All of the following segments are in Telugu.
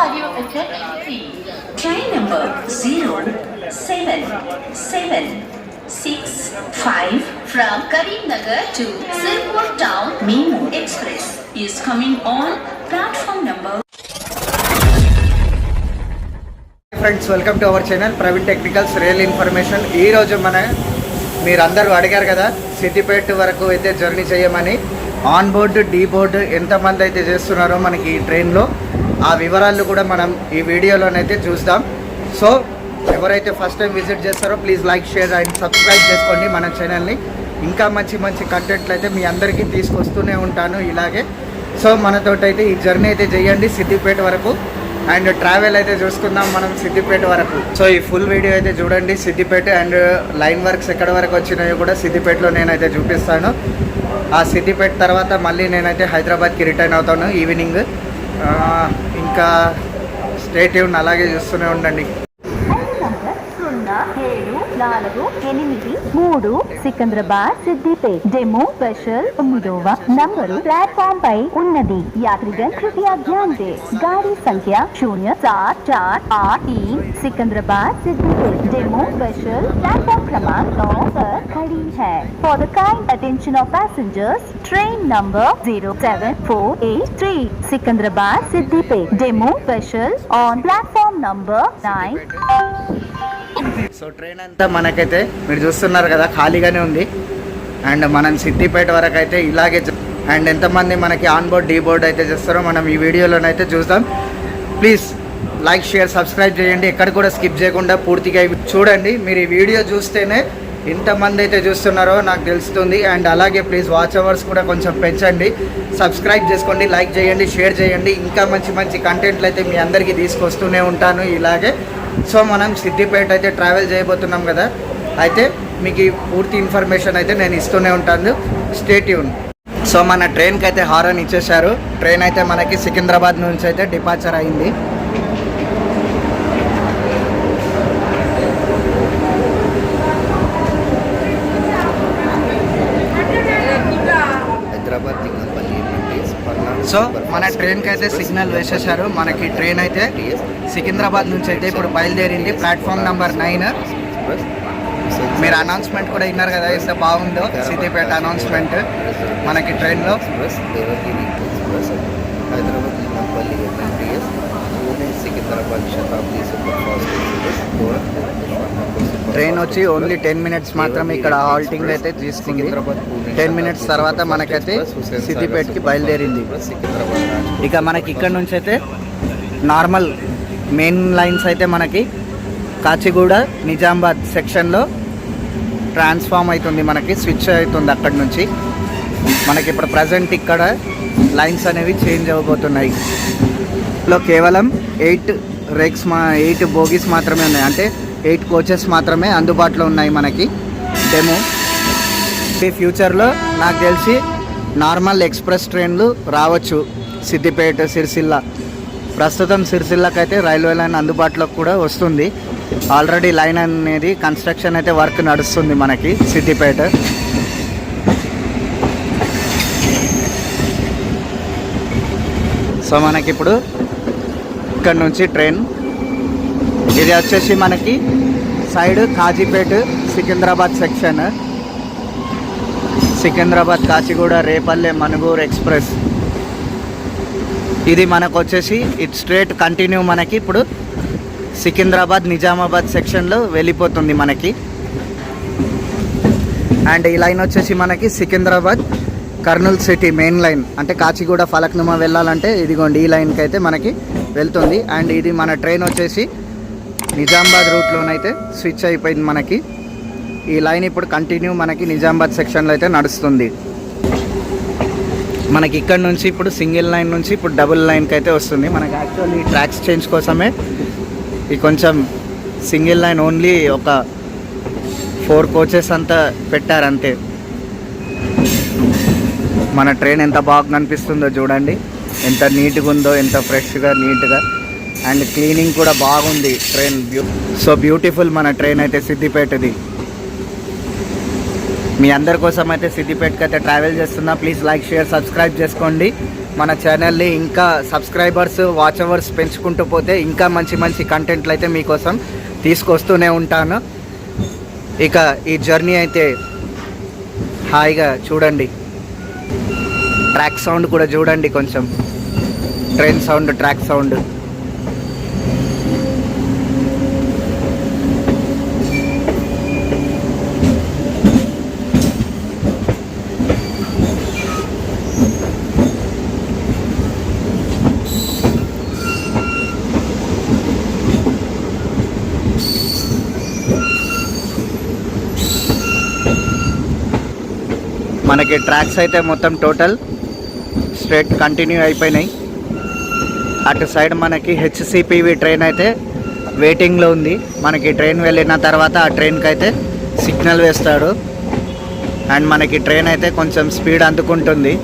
are your attention please? Train number 07765 from Karimnagar to Sirpur Town Memo Express is coming on platform number. Friends, welcome to our channel Praveen technicals real information. ఈరోజు మీరందరూ అడిగారు కదా సిద్దిపేట వరకు అయితే జర్నీ చేయమని. ఆన్ బోర్డు, డీ బోర్డు ఎంతమంది అయితే చేస్తున్నారో మనకి ఈ ట్రైన్లో ఆ వివరాలు కూడా మనం ఈ వీడియోలోనైతే చూద్దాం. సో ఎవరైతే ఫస్ట్ టైం విజిట్ చేస్తారో please like, share and subscribe చేసుకోండి మన ఛానల్ని. ఇంకా మంచి మంచి కంటెంట్లు అయితే మీ అందరికీ తీసుకొస్తూనే ఉంటాను ఇలాగే. సో మనతోటైతే ఈ జర్నీ అయితే చేయండి సిద్దిపేట వరకు. అండ్ ట్రావెల్ అయితే చూసుకుందాం మనం సిద్దిపేట వరకు. సో ఈ ఫుల్ వీడియో అయితే చూడండి. సిద్దిపేట అండ్ లైన్ వర్క్స్ ఎక్కడ వరకు వచ్చినాయో కూడా సిద్దిపేటలో నేనైతే చూపిస్తాను. ఆ సిద్దిపేట తర్వాత మళ్ళీ నేనైతే హైదరాబాద్కి రిటర్న్ అవుతాను ఈవినింగ్. ఇంకా స్టే ట్యూన్ అలాగే చూస్తూనే ఉండండి. 0748 సికింద్రాబాద్ సిద్దిపేట్ डेमो स्पेशल 9వ నంబరు ప్లాట్ఫామ్ పై ఉన్నది. यात्रीगण कृपया ध्यान दें. गाड़ी संख्या 04483 Secunderabad Siddipet demo special platform क्रमांक 9 पर खड़ी है. For the kind attention of passengers, train number 07483 Secunderabad Siddipet demo special on platform number 9. So train అంతా మనకైతే మీరు చూస్తున్నారు కదా ఖాళీగానే ఉంది. అండ్ మనం సిద్దిపేట వరకు అయితే ఇలాగే. అండ్ ఎంతమంది మనకి ఆన్ బోర్డ్, డీ బోర్డ్ అయితే చేస్తారో మనం ఈ వీడియోలోనైతే చూద్దాం. ప్లీజ్ లైక్, షేర్, సబ్స్క్రైబ్ చేయండి. ఎక్కడ కూడా స్కిప్ చేయకుండా పూర్తిగా చూడండి. మీరు ఈ వీడియో చూస్తేనే ఎంతమంది అయితే చూస్తున్నారో నాకు తెలుస్తుంది. అండ్ అలాగే ప్లీజ్ వాచ్ అవర్స్ కూడా కొంచెం పెంచండి. సబ్స్క్రైబ్ చేసుకోండి, లైక్ చేయండి, షేర్ చేయండి. ఇంకా మంచి మంచి కంటెంట్లు అయితే మీ అందరికీ తీసుకొస్తూనే ఉంటాను ఇలాగే. సో మనం సిద్దిపేట అయితే ట్రావెల్ చేయబోతున్నాం కదా, అయితే మీకు పూర్తి ఇన్ఫర్మేషన్ అయితే నేను ఇస్తూనే ఉంటాను. Stay tune. సో మన ట్రైన్కి అయితే హారన్ ఇచ్చేశారు. ట్రైన్ అయితే మనకి సికింద్రాబాద్ నుంచి అయితే డిపార్చర్ అయింది. సో మన ట్రైన్కి అయితే సిగ్నల్ వేసేసారు. మనకి ట్రైన్ అయితే సికింద్రాబాద్ నుంచి అయితే ఇప్పుడు బయలుదేరింది. Platform number 9. మీరు అనౌన్స్మెంట్ కూడా విన్నారు కదా ఎంత బాగుందో సిద్దిపేట అనౌన్స్మెంట్ మనకి ట్రైన్లో. ట్రైన్ వచ్చి ఓన్లీ 10 మినిట్స్ మాత్రమే ఇక్కడ హాల్టింగ్ అయితే తీసుకుంది. 10 మినిట్స్ తర్వాత మనకైతే సిద్దిపేటకి బయలుదేరింది. ఇక మనకి ఇక్కడ నుంచి అయితే నార్మల్ మెయిన్ లైన్స్ అయితే మనకి కాచిగూడ, నిజామాబాద్ సెక్షన్లో ట్రాన్స్ఫార్మ్ అవుతుంది. మనకి స్విచ్ అవుతుంది అక్కడి నుంచి. మనకి ఇప్పుడు ప్రజెంట్ ఇక్కడ లైన్స్ అనేవి చేంజ్ అవ్వబోతున్నాయి. లో కేవలం 8 బోగీస్ మాత్రమే ఉన్నాయి. అంటే 8 కోచెస్ మాత్రమే అందుబాటులో ఉన్నాయి మనకి డెమో. ఈ ఫ్యూచర్లో నాకు తెలిసి నార్మల్ ఎక్స్ప్రెస్ ట్రైన్లు రావచ్చు సిద్దిపేట, సిరిసిల్ల. ప్రస్తుతం సిరిసిల్లకైతే రైల్వే లైన్ అందుబాటులోకి కూడా వస్తుంది. ఆల్రెడీ లైన్ అనేది కన్స్ట్రక్షన్ అయితే వర్క్ నడుస్తుంది మనకి సిద్దిపేట. సో మనకిప్పుడు ఇక్కడ నుంచి ట్రైన్ ఇది వచ్చేసి మనకి side Kazipet Secunderabad section. Secunderabad, Kacheguda, Repalle, Manuguru express. ఇది మనకు వచ్చేసి ఇట్ స్ట్రేట్ కంటిన్యూ మనకి ఇప్పుడు సికింద్రాబాద్, నిజామాబాద్ సెక్షన్లో వెళ్ళిపోతుంది మనకి. అండ్ ఈ లైన్ వచ్చేసి మనకి Secunderabad, Kurnool city main line. అంటే కాచిగూడ, ఫలక్నుమా వెళ్ళాలంటే ఇదిగోండి ఈ లైన్కి అయితే మనకి వెళ్తుంది. అండ్ ఇది మన ట్రైన్ వచ్చేసి నిజామాబాద్ రూట్లోనైతే స్విచ్ అయిపోయింది మనకి. ఈ లైన్ ఇప్పుడు కంటిన్యూ మనకి నిజామాబాద్ సెక్షన్లో అయితే నడుస్తుంది. మనకి ఇక్కడ నుంచి ఇప్పుడు సింగిల్ లైన్ నుంచి ఇప్పుడు డబుల్ లైన్కి అయితే వస్తుంది. మనకి యాక్చువల్లీ ట్రాక్స్ చేంజ్ కోసమే ఈ కొంచెం సింగిల్ లైన్ ఓన్లీ ఒక 4 కోచెస్ అంతా పెట్టారంతే. మన ట్రైన్ ఎంత బాగా కనిపిస్తుందో చూడండి, ఎంత నీట్గా ఉందో, ఎంత ఫ్రెష్గా నీట్గా. అండ్ క్లీనింగ్ కూడా బాగుంది ట్రైన్. సో బ్యూటిఫుల్ మన ట్రైన్ అయితే సిద్దిపేటది. మీ అందరి కోసం అయితే సిద్దిపేటకి అయితే ట్రావెల్ చేస్తున్నా. ప్లీజ్ లైక్, షేర్, సబ్స్క్రైబ్ చేసుకోండి. మన ఛానల్ని ఇంకా సబ్స్క్రైబర్స్ వాచ్ అవర్స్ పెంచుకుంటూ పోతే ఇంకా మంచి మంచి కంటెంట్లు అయితే మీకోసం తీసుకొస్తూనే ఉంటాను. ఇక ఈ జర్నీ అయితే హాయిగా చూడండి. ట్రాక్ సౌండ్ కూడా చూడండి, కొంచెం ట్రైన్ సౌండ్, ట్రాక్ సౌండ్. మనకి ట్రాక్స్ అయితే మొత్తం టోటల్ స్ట్రైట్ కంటిన్యూ అయిపోయినాయి. అటు సైడ్ మనకి హెచ్సిపివి ట్రైన్ అయితే వెయిటింగ్లో ఉంది. మనకి ట్రైన్ వెళ్ళిన తర్వాత ఆ ట్రైన్కి అయితే సిగ్నల్ వేస్తాడు అండ్ మనకి ట్రైన్ అయితే కొంచెం స్పీడ్ అందుకుంటుంది.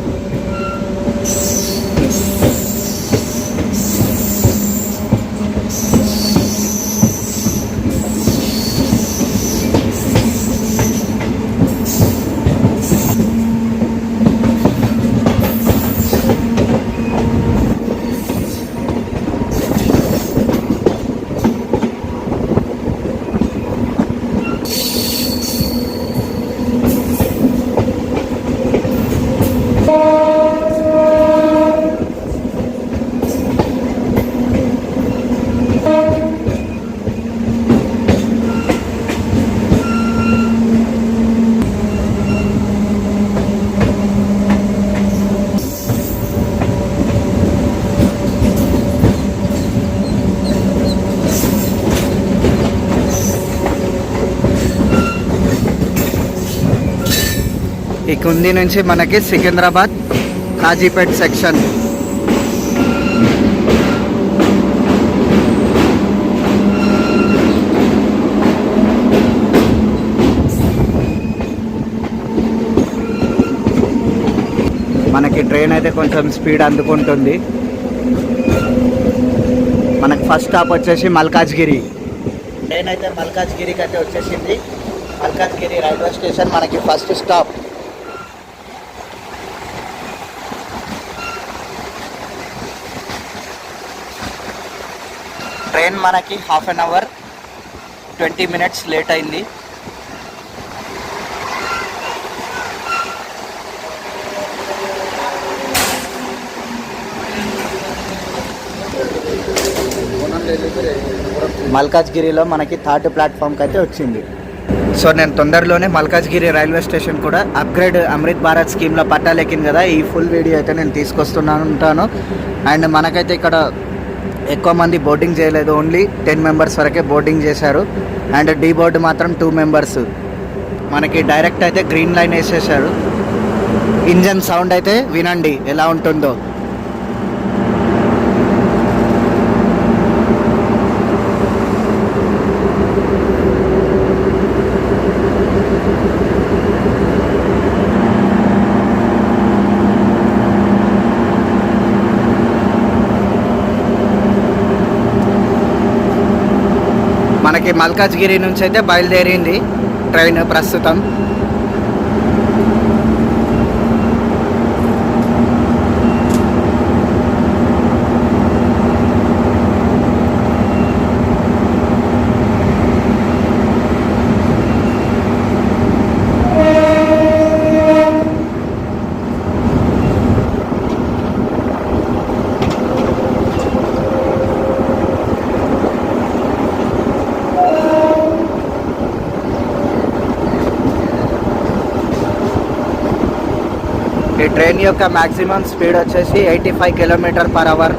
ఈ కుంది నుంచి మనకి సికింద్రాబాద్ కాజీపేట్ సెక్షన్. మనకి ట్రైన్ అయితే కొంచెం స్పీడ్ అందుకుంటుంది. మనకి ఫస్ట్ స్టాప్ వచ్చేసి మల్కాజ్గిరి. ట్రైన్ అయితే మల్కాజ్గిరికి అయితే వచ్చేసింది. మల్కాజ్గిరి రైల్వే స్టేషన్ మనకి ఫస్ట్ స్టాప్. ట్రైన్ మనకి half an hour 20 minutes late అయింది. మల్కాజ్గిరిలో మనకి 3rd ప్లాట్ఫామ్కి అయితే వచ్చింది. సో నేను తొందరలోనే మల్కాజ్గిరి రైల్వే స్టేషన్ కూడా అప్గ్రేడ్ అమృత్ భారత్ స్కీమ్లో పట్టాలెక్కింది కదా, ఈ ఫుల్ వీడియో అయితే నేను తీసుకొస్తున్నాను ఉంటాను. అండ్ మనకైతే ఇక్కడ ఎక్కువ మంది బోర్డింగ్ చేయలేదు, ఓన్లీ 10 members వరకే బోర్డింగ్ చేశారు. అండ్ డీ బోర్డు మాత్రం 2 members. మనకి డైరెక్ట్ అయితే గ్రీన్ లైన్ వేసేసారు. ఇంజన్ సౌండ్ అయితే వినండి ఎలా ఉంటుందో. మనకి మల్కాజ్గిరి నుంచి అయితే బయలుదేరింది ట్రైన్ ప్రస్తుతం. ఈ ట్రైన్ యొక్క మ్యాక్సిమం స్పీడ్ వచ్చేసి 85 km/h.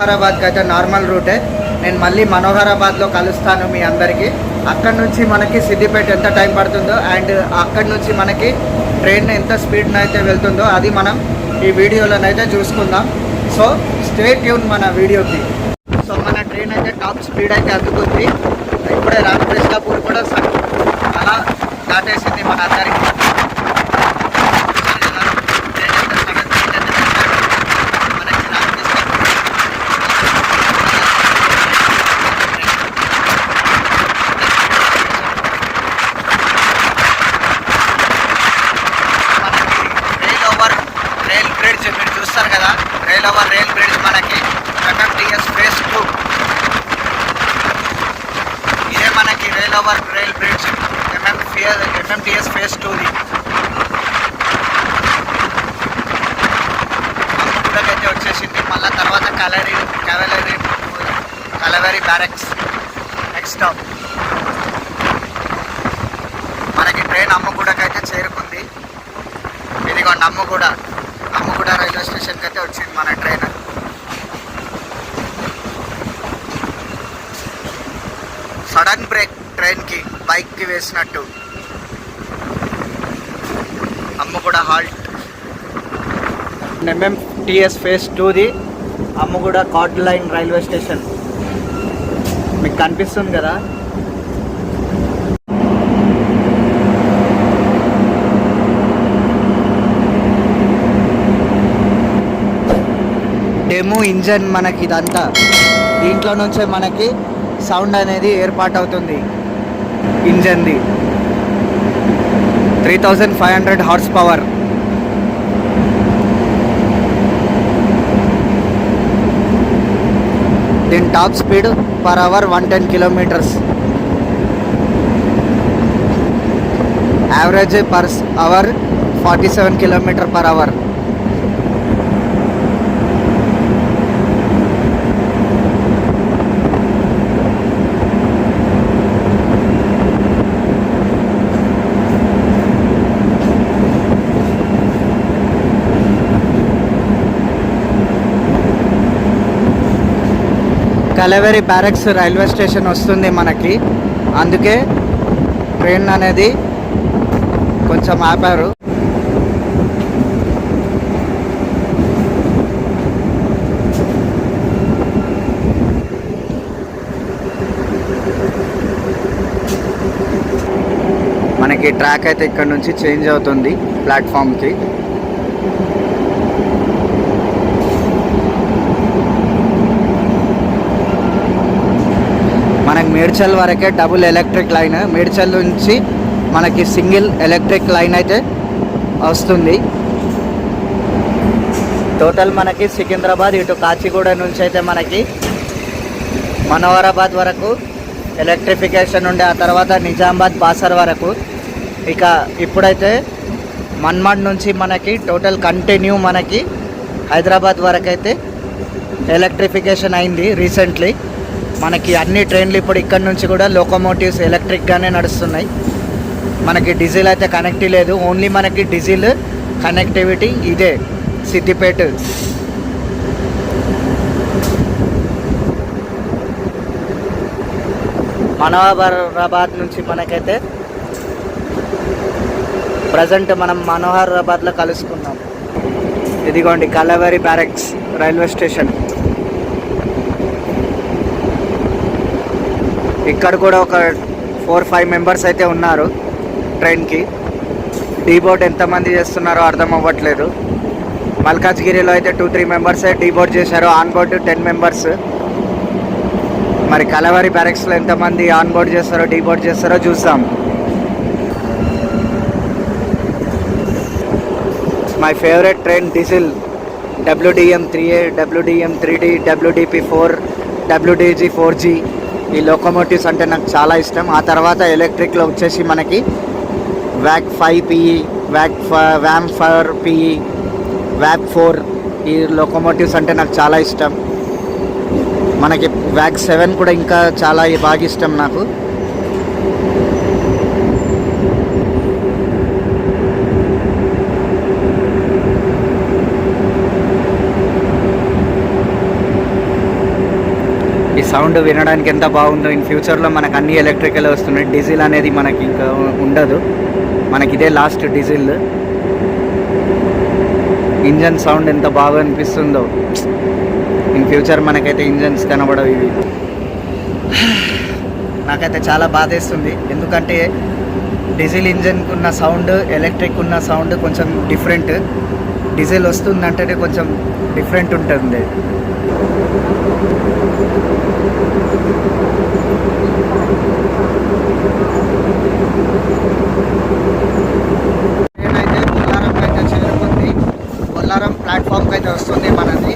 మనోహరాబాద్కి అయితే నార్మల్ రూటే. నేను మళ్ళీ మనోహరాబాద్లో కలుస్తాను మీ అందరికీ. అక్కడ నుంచి మనకి సిద్దిపేట ఎంత టైం పడుతుందో అండ్ అక్కడ నుంచి మనకి ట్రైన్ ఎంత స్పీడ్న అయితే వెళ్తుందో అది మనం ఈ వీడియోలోనైతే చూసుకుందాం. సో స్టే ట్యూన్ మన వీడియోకి. సో మన ట్రైన్ అయితే టాప్ స్పీడ్ అయితే అందుకుంది. ఇప్పుడే రామకృష్ణాపూర్ కూడా అలా దాటేసింది మన అందరికీ. మీరు చూస్తారు కదా, రైల్ బ్రిడ్జ్ మనకి MMTS phase 2. ఇదే మనకి రైల్ బ్రిడ్జ్ MMTS phase 2ది. అమ్మగూడకైతే వచ్చేసింది. మళ్ళీ తర్వాత కలవరి బ్యారెక్స్ నెక్స్ట్ స్టాప్. మనకి ట్రైన్ అమ్మగూడకైతే చేరుకుంది. ఇదిగోండి అమ్మగూడ రైల్వే స్టేషన్కి అయితే వచ్చింది మన ట్రైన్. సడన్ బ్రేక్ ట్రైన్కి బైక్కి వేసినట్టు. అమ్మగూడ హాల్ట్. MMTS phase 2ది Ammaguda chord line railway station మీకు కనిపిస్తుంది కదా. డెమో ఇంజన్ మనకి ఇదంతా. దీంట్లో నుంచే మనకి సౌండ్ అనేది ఏర్పాటు అవుతుంది ఇంజన్ది. 3500 హార్స్ పవర్. దీని top speed per hour 110 kilometres. Average per hour 47 kilometre per hour. Cavalry Barracks railway station వస్తుంది మనకి. అందుకే ట్రైన్ అనేది కొంచెం ఆపారు. మనకి ట్రాక్ అయితే ఇక్కడ నుంచి చేంజ్ అవుతుంది ప్లాట్ఫామ్కి. మనకి మేడ్చల్ వరకే డబుల్ ఎలక్ట్రిక్ లైన్. మేడ్చల్ నుంచి మనకి సింగిల్ ఎలక్ట్రిక్ లైన్ అయితే వస్తుంది. టోటల్ మనకి సికింద్రాబాద్ ఇటు కాచిగూడ నుంచి అయితే మనకి మనోహరాబాద్ వరకు ఎలక్ట్రిఫికేషన్ ఉండే. ఆ తర్వాత నిజామాబాద్ బాసర్ వరకు. ఇక ఇప్పుడైతే మన్మాడ్ నుంచి మనకి టోటల్ కంటిన్యూ మనకి హైదరాబాద్ వరకు అయితే ఎలక్ట్రిఫికేషన్ అయింది రీసెంట్లీ. మనకి అన్ని ట్రైన్లు ఇప్పుడు ఇక్కడ నుంచి కూడా లోకోమోటివ్స్ ఎలక్ట్రిక్గానే నడుస్తున్నాయి. మనకి డీజిల్ అయితే కనెక్ట్ లేదు. ఓన్లీ మనకి డీజిల్ కనెక్టివిటీ ఇదే సిద్దిపేట. మనోహరాబాద్ నుంచి మనకైతే ప్రజెంట్ మనం మనోహరాబాద్లో కలుసుకున్నాం. ఇదిగోండి కలవరి బ్యారెక్స్ రైల్వే స్టేషన్. ఇక్కడ కూడా ఒక 4-5 మెంబర్స్ అయితే ఉన్నారు ట్రైన్కి. డీబోర్డ్ ఎంతమంది చేస్తున్నారో అర్థం అవ్వట్లేదు. మల్కాజ్గిరిలో అయితే 2-3 మెంబర్సే డీబోర్డ్ చేశారు. On board 10 members. మరి కలవరి బ్యారెక్స్లో ఎంతమంది ఆన్ బోర్డ్ చేస్తారో డీబోర్డ్ చేస్తారో చూద్దాం. My favourite train diesel WDM 3A, WDM 3D, WDP4, WDG4G. ఈ లోకోమోటివ్స్ అంటే నాకు చాలా ఇష్టం. ఆ తర్వాత ఎలక్ట్రిక్లో వచ్చేసి మనకి WAG 5PE, WAM 4PE, WAG 4. ఈ లోకోమోటివ్స్ అంటే నాకు చాలా ఇష్టం. మనకి WAG 7 కూడా ఇంకా చాలా బాగా ఇష్టం నాకు. సౌండ్ వినడానికి ఎంత బాగుందో. ఇన్ ఫ్యూచర్లో మనకు అన్ని ఎలక్ట్రికల్ వస్తున్నాయి, డీజిల్ అనేది మనకి ఇంకా ఉండదు. మనకి ఇదే లాస్ట్ డీజిల్. ఇంజన్ సౌండ్ ఎంత బాగా అనిపిస్తుందో. ఇన్ ఫ్యూచర్ మనకైతే ఇంజన్స్ కనబడవు ఇవి. నాకైతే చాలా బాధేస్తుంది, ఎందుకంటే డీజిల్ ఇంజన్కి ఉన్న సౌండ్ ఎలక్ట్రిక్ ఉన్న సౌండ్ కొంచెం డిఫరెంట్. డీజిల్ వస్తుందంటేనే కొంచెం డిఫరెంట్ ఉంటుంది. నేనైతే బొల్లారంకి అయితే చేరుకుంది. బొల్లారం ప్లాట్ఫామ్కి అయితే వస్తుంది మనది.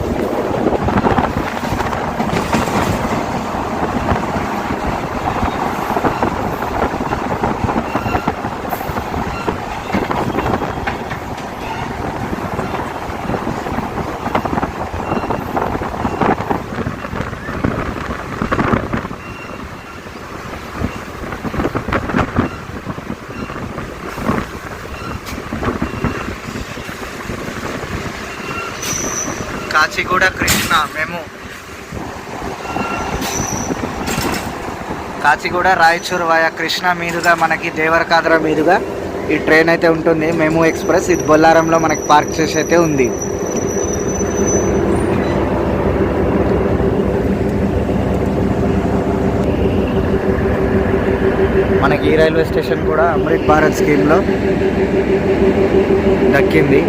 కాచిగూడ కృష్ణ మేము కాచిగూడ రాయచూర్ వాయా కృష్ణ మీదుగా మనకి దేవరకాద్ర మీదుగా ఈ ట్రైన్ అయితే ఉంటుంది. మేము ఎక్స్ప్రెస్ ఇది బొల్లారంలో మనకి పార్క్ చేసి అయితే ఉంది. మనకి ఈ రైల్వే స్టేషన్ కూడా అమృత్ భారత్ స్కీమ్లో దక్కింది.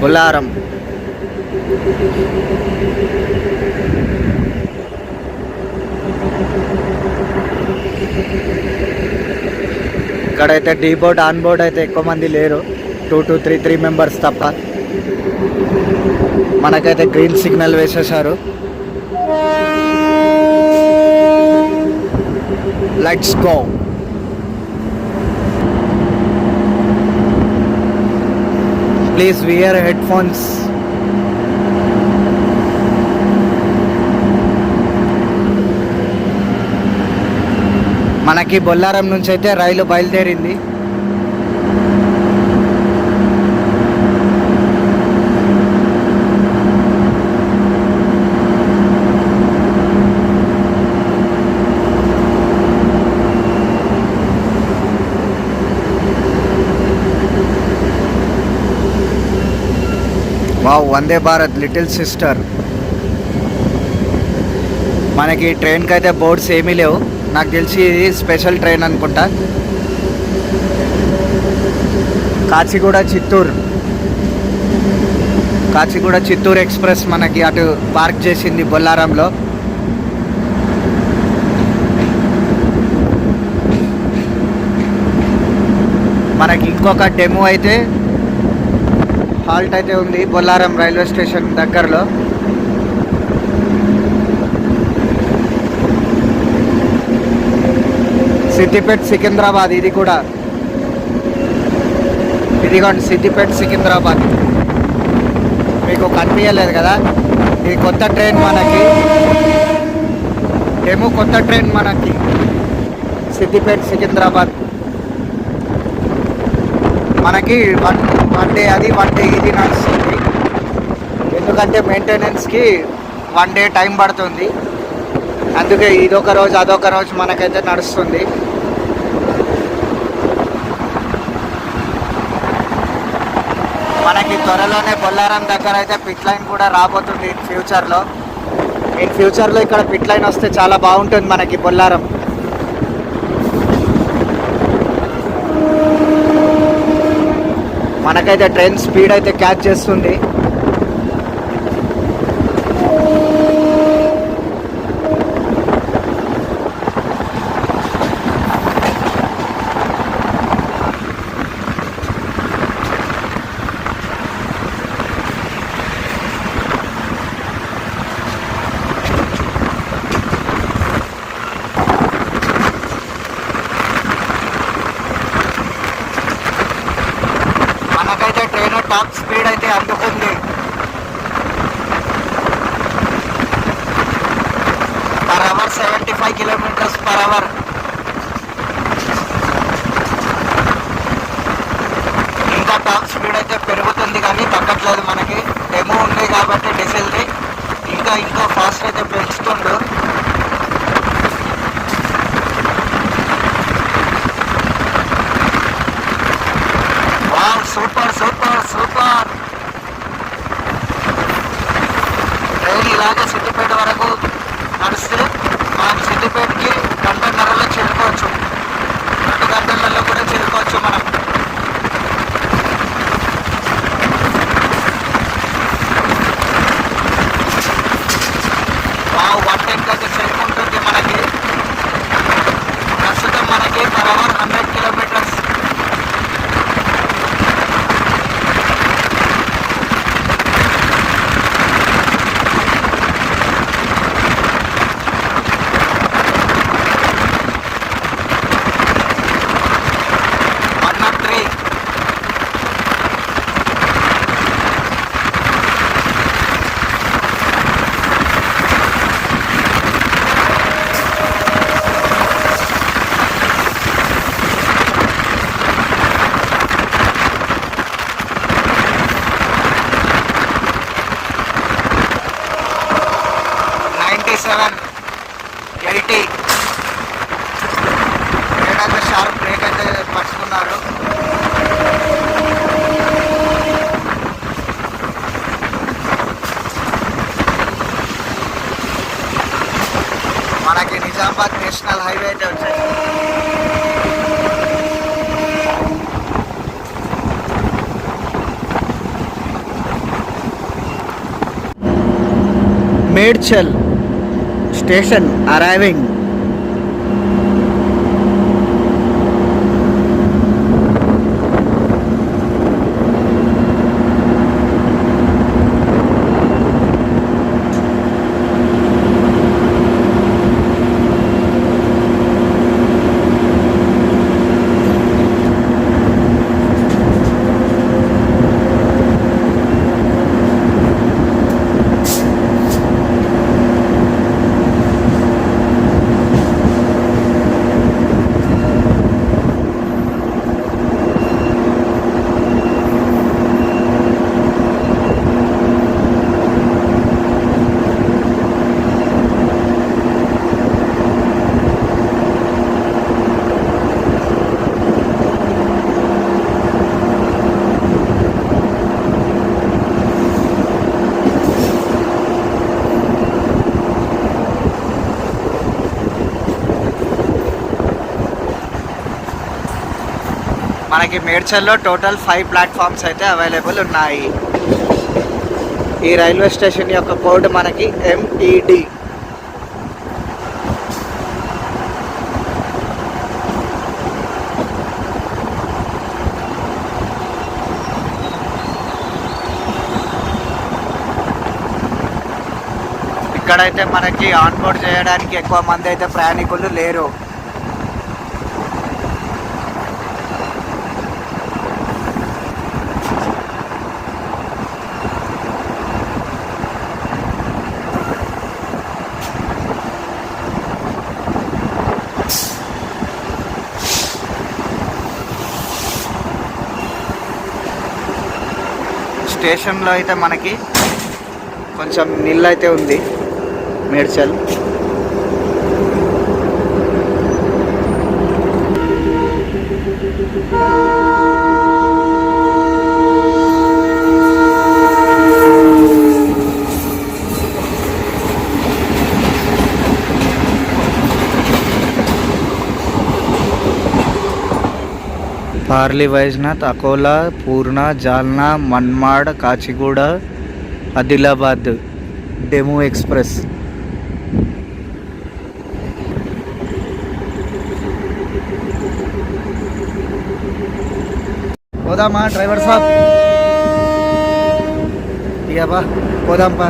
బొల్లారం ఇక్కడైతే డీ బోర్డ్ ఆన్ బోర్డ్ అయితే ఎక్కువ మంది లేరు, 2 to 3 మెంబర్స్ తప్ప. మనకైతే గ్రీన్ సిగ్నల్ వేసేసారు. Let's go. Please wear headphones. మనకి బొల్లారం నుంచి అయితే రైలు బయలుదేరింది. Wow, Vande Bharat little sister. మనకి ట్రైన్కి అయితే బోర్డ్స్ ఏమీ లేవు. నాకు తెలిసి ఇది స్పెషల్ ట్రైన్ అనుకుంటా. కాచిగూడ చిత్తూరు ఎక్స్ప్రెస్ మనకి అటు పార్క్ చేసింది బొల్లారంలో. మనకి ఇంకొక డెమో అయితే హాల్ట్ అయితే ఉంది బొల్లారం రైల్వే స్టేషన్ దగ్గరలో. సిద్దిపేట్ సికింద్రాబాద్ ఇది కూడా. ఇదిగోండి సిద్దిపేట్ సికింద్రాబాద్. మీకు కనిపించలేదు కదా, ఇది కొత్త ట్రైన్ మనకి. ఏమో కొత్త ట్రైన్ మనకి సిద్దిపేట్ సికింద్రాబాద్. మనకి వన్ డే అది 1 day ఇది నడుస్తుంది. ఎందుకంటే మెయింటెనెన్స్కి 1 day టైం పడుతుంది. అందుకే ఇదొక రోజు అదొక రోజు మనకైతే నడుస్తుంది. మనకి త్వరలోనే బొల్లారం దగ్గర అయితే పిట్ లైన్ కూడా రాబోతుంది ఇన్ ఫ్యూచర్లో ఇక్కడ పిట్ లైన్ వస్తే చాలా బాగుంటుంది మనకి బొల్లారం. మనకైతే ట్రైన్ స్పీడ్ అయితే క్యాచ్ చేస్తుంది. టాప్ స్పీడ్ అయితే అందుకుంది. per hour 75 km/h. ఇంకా టాప్ స్పీడ్ అయితే పెరుగుతుంది కానీ తగ్గట్లేదు. మనకి డెమో ఉంది కాబట్టి డీజిల్ ఇంకా ఇంకా ఫాస్ట్ అయితే పెంచుతుండు. Wow, super super super. Train ఇలాగే సిద్దిపేట వరకు నడిస్తే మనం సిద్దిపేటకి 2:30లో చేరుకోవచ్చు. 2 గంటలలో కూడా చేరుకోవచ్చు మనం. వావ్, 110 అయితే చేరుకుంటుంది మనకి. ప్రస్తుతం మనకి per hour 100 kilometres. Sharp break అయితే పరుచుకున్నారు. మనకి నిజామాబాద్ నేషనల్ హైవే అయితే వచ్చాయి. Medchal station arriving. మనకి మేడ్చల్లో టోటల్ 5 ప్లాట్ఫామ్స్ అయితే అవైలబుల్ ఉన్నాయి. ఈ రైల్వే స్టేషన్ యొక్క కోడ్ మనకి MED. ఇక్కడైతే మనకి ఆన్ బోర్డ్ చేయడానికి ఎక్కువ మంది అయితే ప్రయాణికులు లేరు. స్టేషన్లో అయితే మనకి కొంచెం నీళ్ళు అయితే ఉంది మేడ్చల్. పార్లీ, వైజ్నాథ్, అకోలా, పూర్ణ, జాల్నా, మన్మాడ్, కాచిగూడ, ఆదిలాబాద్ డెమో ఎక్స్ప్రెస్. పోదామా డ్రైవర్ సాబ్? ఇక బా పోదాం పా.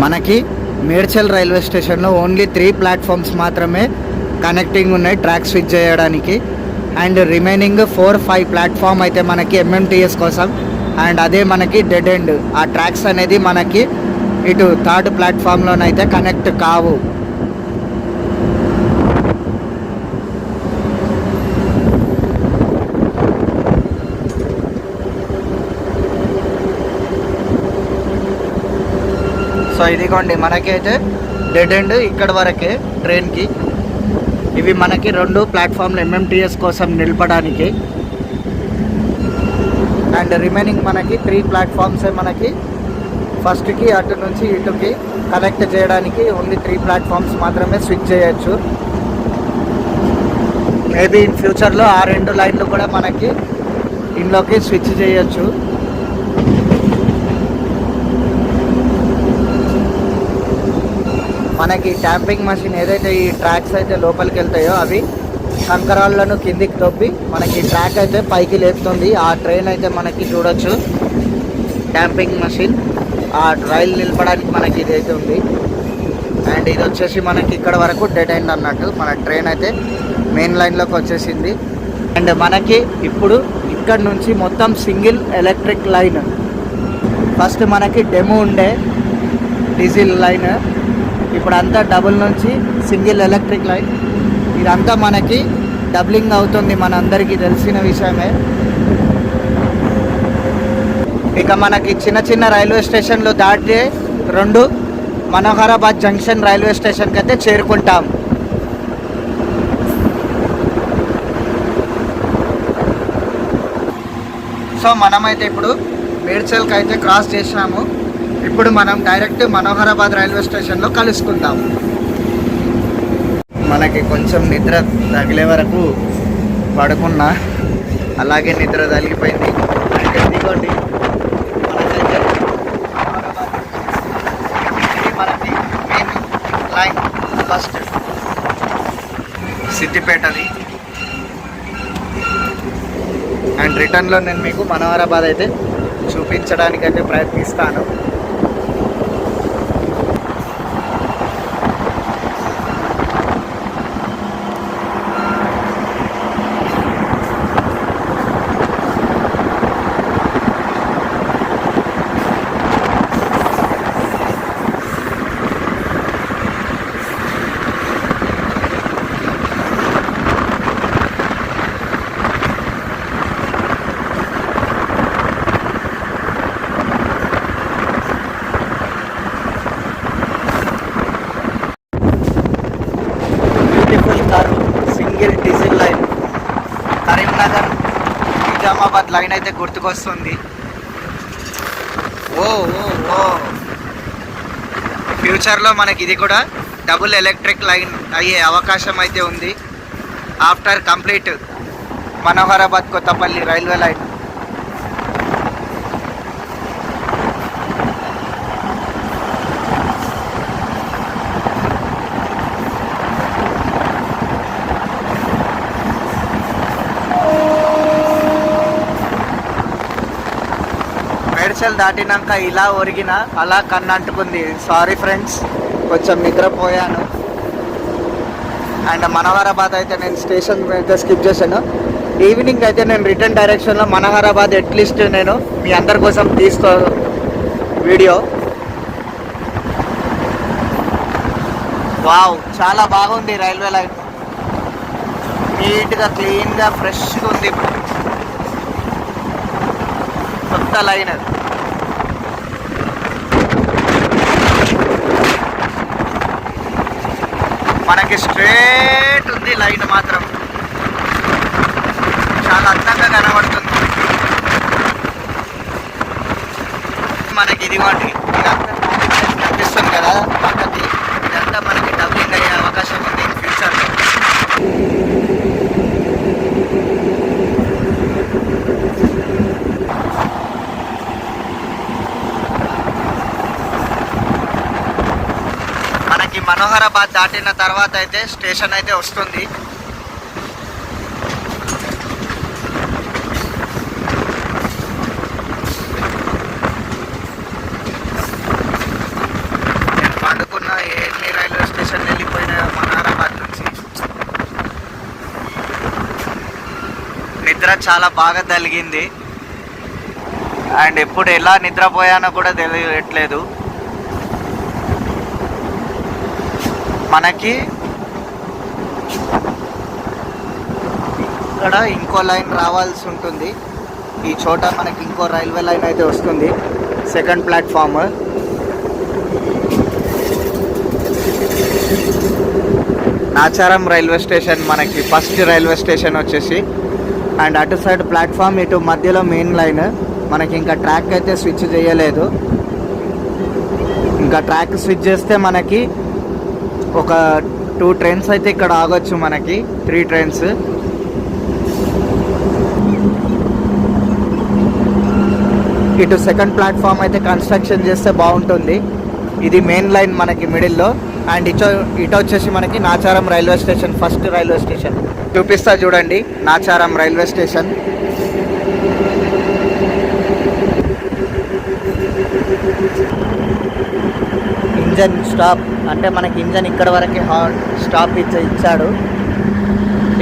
మనకి మేడ్చల్ రైల్వే స్టేషన్లో ఓన్లీ 3 ప్లాట్ఫామ్స్ మాత్రమే కనెక్టింగ్ ఉన్నాయి ట్రాక్ స్విచ్ చేయడానికి. అండ్ రిమైనింగ్ 4-5 ప్లాట్ఫామ్ అయితే మనకి ఎంఎంటీఎస్ కోసం. అండ్ అదే మనకి డెడ్ ఎండ్. ఆ ట్రాక్స్ అనేది మనకి ఇటు థర్డ్ ప్లాట్ఫామ్లోనైతే కనెక్ట్ కావు. సో ఇదిగోండి మనకైతే డెడ్ ఎండ్ ఇక్కడ వరకే ట్రైన్కి. ఇవి మనకి 2 ప్లాట్ఫామ్లు ఎంఎంటీఎస్ కోసం నిలపడానికి. అండ్ రిమైనింగ్ మనకి 3 ప్లాట్ఫామ్సే మనకి ఫస్ట్కి అటు నుంచి ఇటుకి కనెక్ట్ చేయడానికి ఓన్లీ 3 ప్లాట్ఫామ్స్ మాత్రమే స్విచ్ చేయొచ్చు. మేబీ ఇన్ ఫ్యూచర్లో ఆ 2 లైన్లు కూడా మనకి ఇంట్లోకి స్విచ్ చేయొచ్చు. మనకి ట్యాంపింగ్ మషిన్ ఏదైతే ఈ ట్రాక్స్ అయితే లోపలికి వెళ్తాయో అవి కంకరాలను కిందికి తొప్పి మనకి ట్రాక్ అయితే పైకి లేపుతుంది. ఆ ట్రైన్ అయితే మనకి చూడొచ్చు ట్యాంపింగ్ మషిన్. ఆ రైలు నిలపడానికి మనకి ఇది అయితే ఉంది. అండ్ ఇది వచ్చేసి మనకి ఇక్కడ వరకు డెడ్ ఎండ్ అన్నట్టు. మన ట్రైన్ అయితే మెయిన్ లైన్లోకి వచ్చేసింది. అండ్ మనకి ఇప్పుడు ఇక్కడ నుంచి మొత్తం సింగిల్ ఎలక్ట్రిక్ లైన్. ఫస్ట్ మనకి డెమో ఉండే డీజిల్ లైన్, ఇప్పుడు అంతా డబుల్ నుంచి సింగిల్ ఎలక్ట్రిక్ లైన్. ఇదంతా మనకి డబ్లింగ్ అవుతుంది, మనందరికీ తెలిసిన విషయమే. ఇక మనకి చిన్న చిన్న రైల్వే స్టేషన్లు దాటి 2 మనోహరాబాద్ జంక్షన్ రైల్వే స్టేషన్కి అయితే చేరుకుంటాం. సో మనమైతే ఇప్పుడు మేడ్చల్కి అయితే క్రాస్ చేసినాము. ఇప్పుడు మనం డైరెక్ట్ మనోహరాబాద్ రైల్వే స్టేషన్లో కలుసుకుందాం. మనకి కొంచెం నిద్ర తగిలే వరకు పడుకున్నా, అలాగే నిద్ర తగిలిపోయింది. అంటే ఇదిగోండి మనకైతే మనకి మెయిన్ లైన్ ఫస్ట్ సిద్దిపేటది. అండ్ రిటర్న్లో నేను మీకు మనోహరాబాద్ అయితే చూపించడానికైతే ప్రయత్నిస్తాను. Single diesel line Karimnagar Nizamabad line అయితే గుర్తుకొస్తుంది. ఓ ఓ ఓ ఫ్యూచర్లో మనకి ఇది కూడా డబుల్ ఎలక్ట్రిక్ లైన్ అయ్యే అవకాశం అయితే ఉంది after complete Manoharabad Kothapalli railway line. Medchal దాటినాక ఇలా ఒరిగిన అలా కన్ను అంటుకుంది. సారీ ఫ్రెండ్స్, కొంచెం నిద్రపోయాను. అండ్ మనోహరాబాద్ అయితే నేను స్టేషన్ అయితే స్కిప్ చేశాను. ఈవినింగ్ అయితే నేను రిటర్న్ డైరెక్షన్లో మనోహరాబాద్ అట్లీస్ట్ నేను మీ అందరి కోసం తీస్తాను వీడియో. వావ్, చాలా బాగుంది రైల్వే లైన్. నీట్గా క్లీన్గా ఫ్రెష్గా ఉంది. కొత్త లైన్. మనకి స్ట్రేట్ ఉంది లైన్, మాత్రం చాలా అందంగా కనబడుతుంది. మనకి ఇదిగోండి కనిపిస్తుంది కదా పక్కకి, ఇదంతా మనకి డబ్లింగ్ అయ్యే అవకాశం ఉంది ఫ్యూచర్లో. మనకి మనోహరాబాద్ దాటిన తర్వాత అయితే స్టేషన్ అయితే వస్తుంది. నేను పండుకున్న ఎన్ని రైల్వే స్టేషన్ వెళ్ళిపోయినా మనోహరాబాద్ నుంచి. నిద్ర చాలా బాగా తలిగింది. అండ్ ఎప్పుడు ఎలా నిద్రపోయానో కూడా తెలియట్లేదు. మనకి ఇక్కడ ఇంకో లైన్ రావాల్సి ఉంటుంది. ఈ చోట మనకి ఇంకో రైల్వే లైన్ అయితే వస్తుంది, second platform. Nacharam railway station మనకి ఫస్ట్ రైల్వే స్టేషన్ వచ్చేసి. అండ్ అటు సైడ్ ప్లాట్ఫామ్, ఇటు మధ్యలో మెయిన్ లైన్. మనకి ఇంకా ట్రాక్ అయితే స్విచ్ చేయలేదు. ఇంకా ట్రాక్ స్విచ్ చేస్తే మనకి ఒక 2 ట్రైన్స్ అయితే ఇక్కడ ఆగొచ్చు, మనకి 3 ట్రైన్స్. ఇటు సెకండ్ ప్లాట్ఫామ్ అయితే కన్స్ట్రక్షన్ చేస్తే బాగుంటుంది. ఇది మెయిన్ లైన్ మనకి మిడిల్లో. అండ్ ఇటు వచ్చేసి మనకి Nacharam railway station, first railway station చూపిస్తా చూడండి. Nacharam railway station. Engine stop అంటే మనకి ఇంజన్ ఇక్కడ వరకే స్టాప్ ఇచ్చాడు.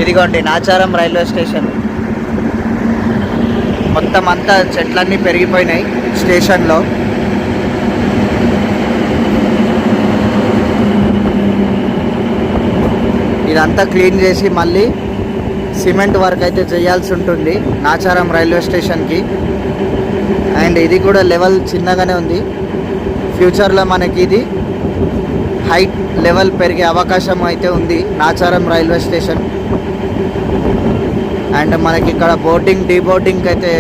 ఇదిగోండి నాచారం రైల్వే స్టేషన్. మొత్తం అంతా చెట్లన్నీ పెరిగిపోయినాయి స్టేషన్లో. ఇదంతా క్లీన్ చేసి మళ్ళీ సిమెంట్ వర్క్ అయితే చేయాల్సి ఉంటుంది నాచారం రైల్వే స్టేషన్కి. అండ్ ఇది కూడా లెవెల్ చిన్నగానే ఉంది. ఫ్యూచర్లో మనకి ఇది హైట్ లెవెల్ పెరిగే అవకాశం అయితే ఉంది నాచారం రైల్వే స్టేషన్. అండ్ మనకి ఇక్కడ బోర్డింగ్ డీబోర్డింగ్ అయితే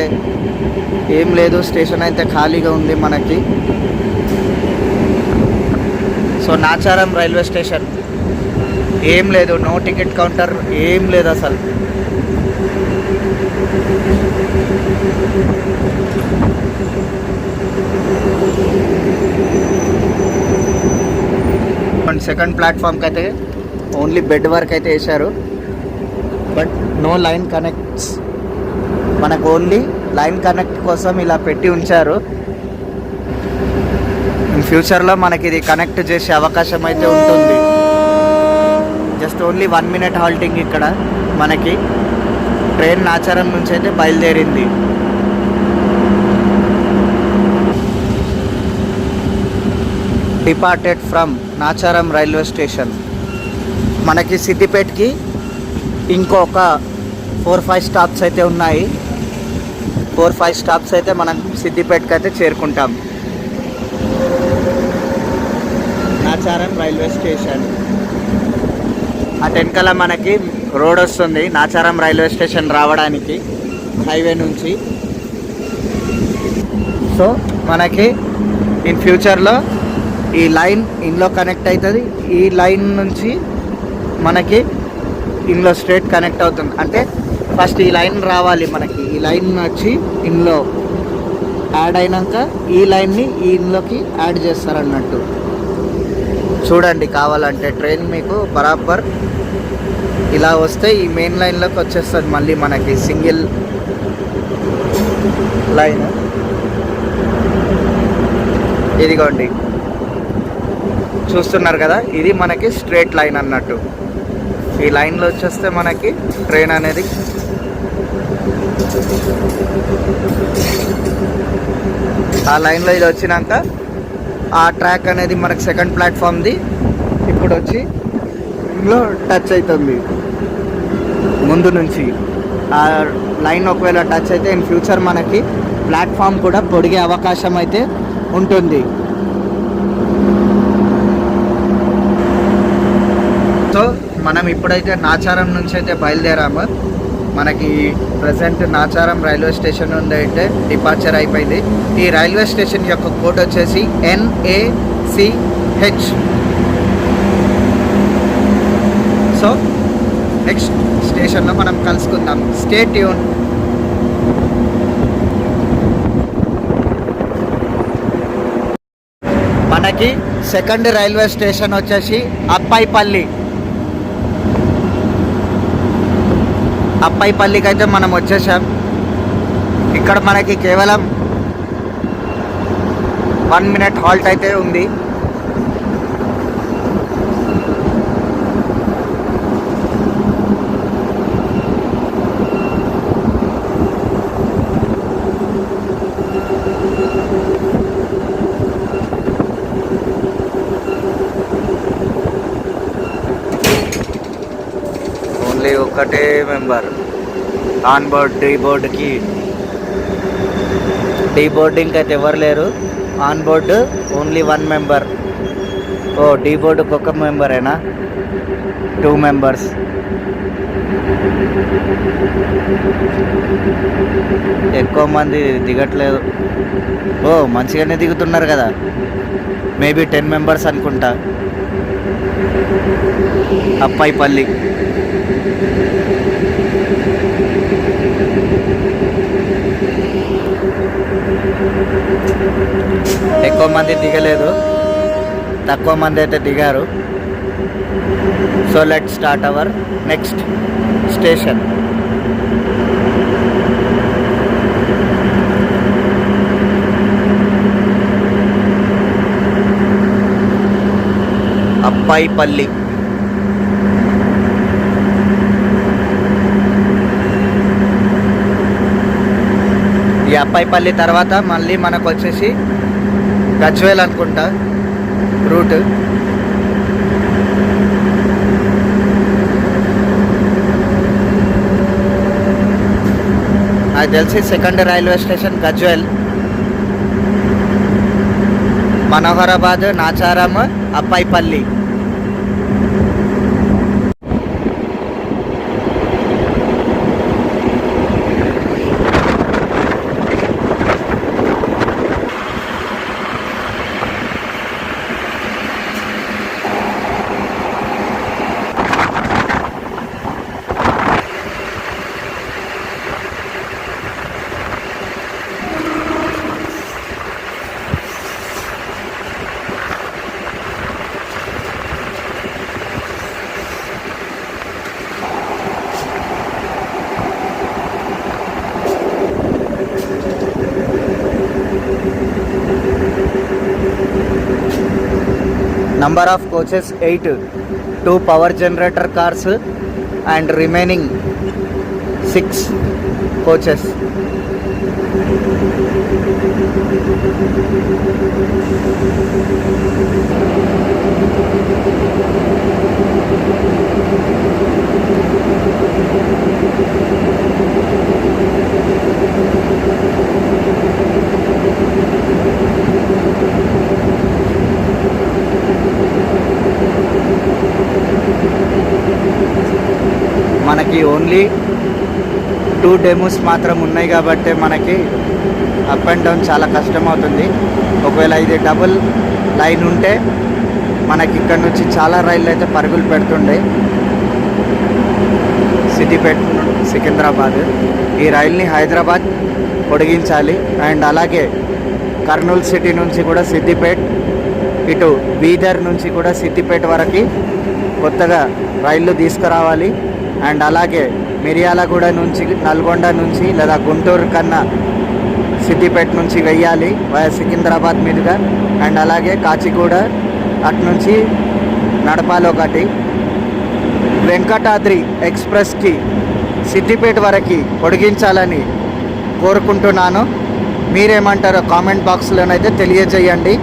ఏం లేదు, స్టేషన్ అయితే ఖాళీగా ఉంది మనకి. సో నాచారం రైల్వే స్టేషన్ ఏం లేదు, నో టికెట్ కౌంటర్ ఏం లేదు అసలు. సెకండ్ ప్లాట్ఫామ్కి అయితే ఓన్లీ బెడ్ వర్క్ అయితే వేశారు, బట్ నో లైన్ కనెక్ట్స్. మనకు ఓన్లీ లైన్ కనెక్ట్ కోసం ఇలా పెట్టి ఉంచారు. ఇన్ ఫ్యూచర్లో మనకి ఇది కనెక్ట్ చేసే అవకాశం అయితే ఉంటుంది. జస్ట్ ఓన్లీ 1 minute హాల్టింగ్ ఇక్కడ. మనకి ట్రైన్ నాచారం నుంచి అయితే బయలుదేరింది. Departed from Nacharam railway station. మనకి సిద్దిపేటకి ఇంకొక 4-5 స్టాప్స్ అయితే ఉన్నాయి. 4-5 స్టాప్స్ అయితే మనం సిద్దిపేటకి అయితే చేరుకుంటాం. నాచారం రైల్వే స్టేషన్ అటు వెనకాల మనకి రోడ్ వస్తుంది నాచారం రైల్వే స్టేషన్ రావడానికి హైవే నుంచి. సో మనకి ఇన్ ఫ్యూచర్లో ఈ లైన్ ఇందులో కనెక్ట్ అవుతుంది. ఈ లైన్ నుంచి మనకి ఇందులో స్ట్రేట్ కనెక్ట్ అవుతుంది. అంటే ఫస్ట్ ఈ లైన్ రావాలి మనకి, ఈ లైన్ వచ్చి ఇందులో యాడ్ అయినాక ఈ లైన్ని ఈ ఇందులోకి యాడ్ చేస్తారన్నట్టు. చూడండి కావాలంటే ట్రైన్ మీకు బరాబర్ ఇలా వస్తే ఈ మెయిన్ లైన్లోకి వచ్చేస్తుంది మళ్ళీ మనకి సింగిల్ లైన్. ఇదిగోండి చూస్తున్నారు కదా, ఇది మనకి స్ట్రేట్ లైన్ అన్నట్టు. ఈ లైన్లో వచ్చేస్తే మనకి ట్రైన్ అనేది ఆ లైన్లో ఇది వచ్చినాక ఆ ట్రాక్ అనేది మనకి సెకండ్ ప్లాట్ఫామ్ది ఇప్పుడు వచ్చి ఇందులో టచ్ అవుతుంది ముందు నుంచి. ఆ లైన్ ఒకవేళ టచ్ అయితే ఇన్ ఫ్యూచర్ మనకి ప్లాట్ఫామ్ కూడా పొడిగే అవకాశం అయితే ఉంటుంది. సో మనం ఇప్పుడైతే నాచారం నుంచి అయితే బయలుదేరాము. మనకి ప్రజెంట్ నాచారం రైల్వే స్టేషన్ నుండి అయితే డిపార్చర్ అయిపోయింది. ఈ రైల్వే స్టేషన్ యొక్క కోడ్ వచ్చేసి NACH. సో నెక్స్ట్ స్టేషన్లో మనం కలుసుకుందాం. Stay tune. మనకి సెకండ్ రైల్వే స్టేషన్ వచ్చేసి అప్పాయిపల్లి. అప్పాయిపల్లికి అయితే మనం వచ్చేసాం. ఇక్కడ మనకి కేవలం 1 minute హాల్ట్ అయితే ఉంది. ఓన్లీ ఒకటే member on board. Deboard ఇంకైతే ఎవరు లేరు. On board only 1 member. ఓ డీ బోర్డుకి ఒక మెంబరేనా? 2 మెంబర్స్. ఎక్కువ మంది దిగట్లేదు. ఓ మంచిగానే దిగుతున్నారు కదా. మేబీ 10 మెంబర్స్ అనుకుంటా. అప్పాయిపల్లి. ఎక్కువ మంది దిగలేదు, తక్కువ మంది అయితే దిగారు. So let start our next station. Appaipally. ఈ అప్పాయిపల్లి తర్వాత మళ్ళీ మనకు వచ్చేసి గజ్వేల్ అనుకుంటా రూట్. అది తెలిసి second railway station Gajwel. Manoharabad, Nacharam, Appaipally. Number of coaches 8, 2 power generator cars and remaining 6 coaches. మనకి ఓన్లీ 2 డెమోస్ మాత్రం ఉన్నాయి కాబట్టి మనకి అప్ అండ్ డౌన్ చాలా కష్టం అవుతుంది. ఒకవేళ ఇది డబుల్ లైన్ ఉంటే మనకి ఇక్కడ నుంచి చాలా రైళ్ళు అయితే పరుగులు పెడుతుండే. సిద్దిపేట, సికింద్రాబాద్. ఈ రైల్ని హైదరాబాద్ పొడిగించాలి. అండ్ అలాగే కర్నూలు సిటీ నుంచి కూడా సిద్దిపేట, ఇటు బీదర్ నుంచి కూడా సిద్దిపేట వరకు కొత్తగా రైళ్ళు తీసుకురావాలి. అండ్ అలాగే మిర్యాలగూడ నుంచి, నల్గొండ నుంచి లేదా గుంటూరు కన్నా సిద్దిపేట నుంచి వెయ్యాలి సికింద్రాబాద్ మీదుగా. అండ్ అలాగే కాచిగూడ అటు నుంచి నడపాలి ఒకటి. వెంకటాద్రి ఎక్స్ప్రెస్కి సిద్దిపేట వరకు పొడిగించాలని కోరుకుంటున్నాను. మీరేమంటారో కామెంట్ బాక్స్లోనైతే తెలియజేయండి.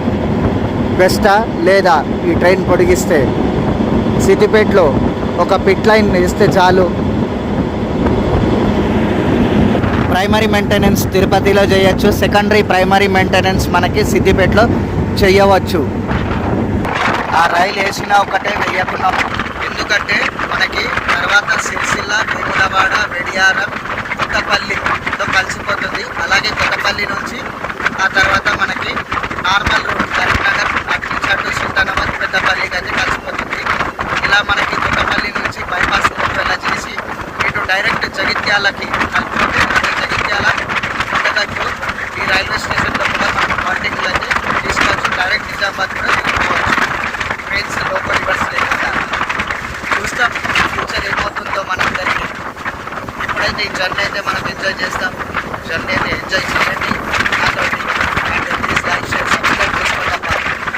బెస్టా లేదా ఈ ట్రైన్ పొడిగిస్తే? సిద్దిపేటలో ఒక పిట్ లైన్ ఇస్తే చాలు. ప్రైమరీ మెయింటెనెన్స్ తిరుపతిలో చేయొచ్చు, సెకండరీ ప్రైమరీ మెయింటెనెన్స్ మనకి సిద్దిపేటలో చేయవచ్చు. ఆ రైలు వేసినా ఒకటే, వేయకున్నా. ఎందుకంటే మనకి తర్వాత సిరిసిల్ల, వేములవాడ, వెడియారం, కొత్తపల్లితో కలిసిపోతుంది. అలాగే కొత్తపల్లి నుంచి ఆ తర్వాత మనకి నార్మల్ రోడ్ కరీంనగర్ అటు సుల్తానాబాద్, పెద్దపల్లికి అయితే కలిసిపోతుంది. ఇలా మనకి కొత్తపల్లి నుంచి బైపాస్ రోడ్ వెళ్ళ చేసి ఇటు డైరెక్ట్ జగిత్యాలకి కలుపుకుంటే జగిత్యాల ఉండదచ్చు. ఈ రైల్వే స్టేషన్లో కూడా మనం హాల్టింగ్లు అయితే తీసుకోవచ్చు. డైరెక్ట్ నిజామాబాద్ కూడా తీసుకోవచ్చు. ట్రైన్స్ లోకల్ బస్ లేకుండా. చూస్తాం ఫ్యూచర్ ఏమవుతుందో మనందరికీ. ఇప్పుడైతే ఈ జర్నీ అయితే మనం ఎంజాయ్ చేస్తాం. జర్నీని ఎంజాయ్ చేయండి నాతోటి. And please like, share, subscribe చేసుకోండి.